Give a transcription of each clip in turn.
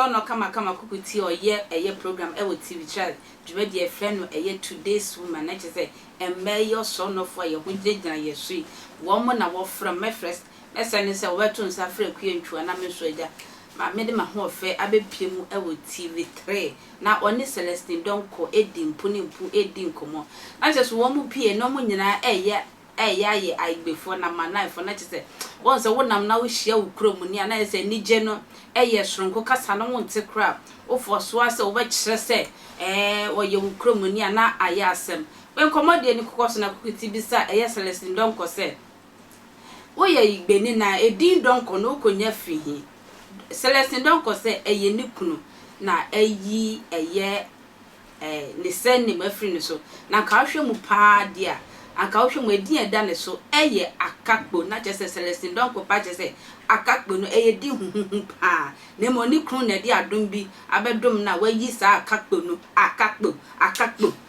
so no kama Cookie Tee or ye program e wo Tvgh dwuma de friend no today's woman na che say embeyo so no for ye ho gyina ye sui wo mo na wo from me first na sane say wo beto nsa fra kuantwa na me so agya ma me de ma ho ofe abepie mu e wo TV3 na oni Celestine Donkor edi mpu edi nkomo na che so wo mu pie no mo nyina ye agbefo na manafo na che say won se wonam na wo hia wo krom ni ana say ni je no ye soronko kasa no wonte crap wo forso ase wo be kire se wo ye wo krom ni ana aye asem when komodie ni kokoso na Cookie Tee bisa Celestine Donkor se wo ye igbeni na edin Donkor no konya fihi Celestine Donkor se ni kunu na ayi ne sen ni mafri ni so na ka hwe mu pa dia anka hwe mu edin eda ne so akakpo na che Celestine Donkor pa che se akakpo no di huhuhu pa na mo ni kunu na di adom bi abedom na wayi sa akakpo no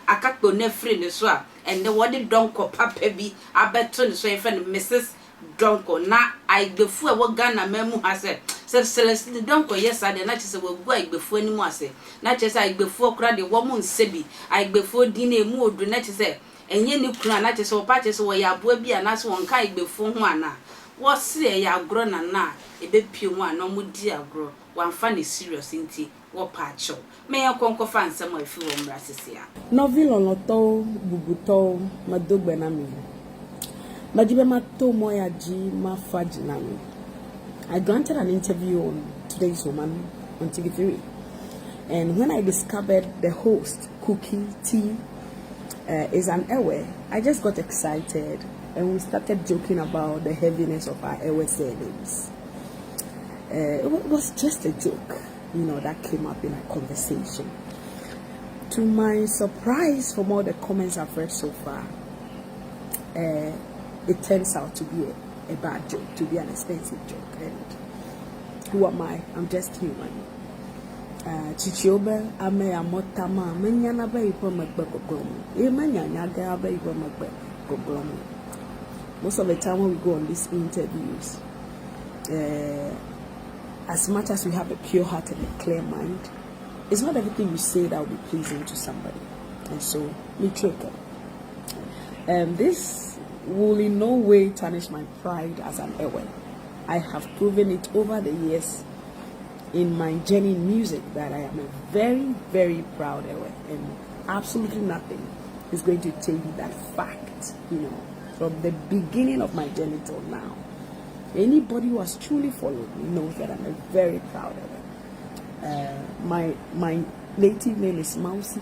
akakpo na fri ne so a ende wodi Donkor papa bi abeto ne so ye fe Mrs Donkor na aigbefu e wo Ghana mamu ha se Celestine Donkor yesade na che se wo gu aigbefu ani mu ase na che se aigbefu okra de wo mu nsebi aigbefu di na emu odu na che se enye ni kunu na che se wo pa che se wo ya aboa bi ana se won ka aigbefu ho ana wo se ya agro na ebepie mu ana mu di agro wanfa ne serious nti wo pa cho me ya konko fa nsem afi wo mra sese ya novel onoto bubuto madogbe na mi majibe mato moya ji mafaji na mi. I granted an interview on Today's Woman on TV3, and when I discovered the host Cookie Tee is an Ewe, I just got excited and we started joking about the heaviness of our Ewe surnames. It was just a joke, that came up in a conversation. To my surprise, from all the comments I've read so far, it turns out to be a bad joke, to be an expensive joke. And who am I? I'm just human. Chichiobe ame amotama menyana ba ipo magbe goglomo. Emanya ga ba ipo magbe goglomo. Most of the time when we go on these interviews, as much as we have a pure heart and a clear mind, it's not everything you say that will be pleasing to somebody. And so, me trickle. This will in no way tarnish my pride as an Ewe. I have proven it over the years in my journey in music that I am a very, very proud Ewe, and absolutely nothing is going to change that fact, from the beginning of my journey till now. Anybody who has truly followed me knows that I'm a very proud Ewe. My native name is Mausi,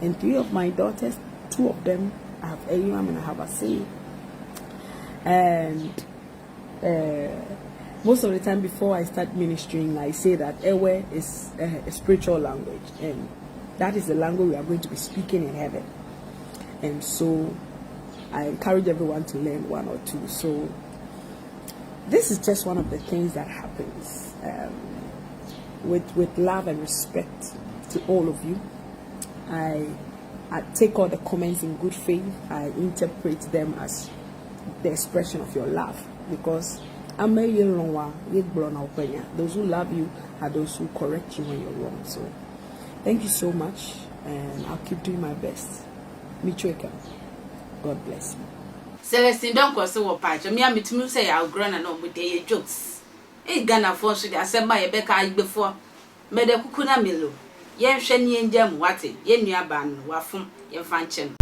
and 3 of my daughters, 2 of them, I have Eliam and I have Asi. And most of the time before I start ministering, I say that Ewe is a spiritual language, and that is the language we are going to be speaking in heaven. And so I encourage everyone to learn 1 or 2. So this is just one of the things that happens with love and respect to all of you. I take all the comments in good faith. I interpret them as the expression of your love, because those who love you are those who correct you when you're wrong. So thank you so much, and I'll keep doing my best. Michoeka. God bless you. Celestine Donkor so wo pa me ametumi say ya agro na no dey jokes Ghana for so dey asema ye beka agbefo me de kuku na melo ye hwe ni enjam wate ye nuaba no wafom ye fa nche no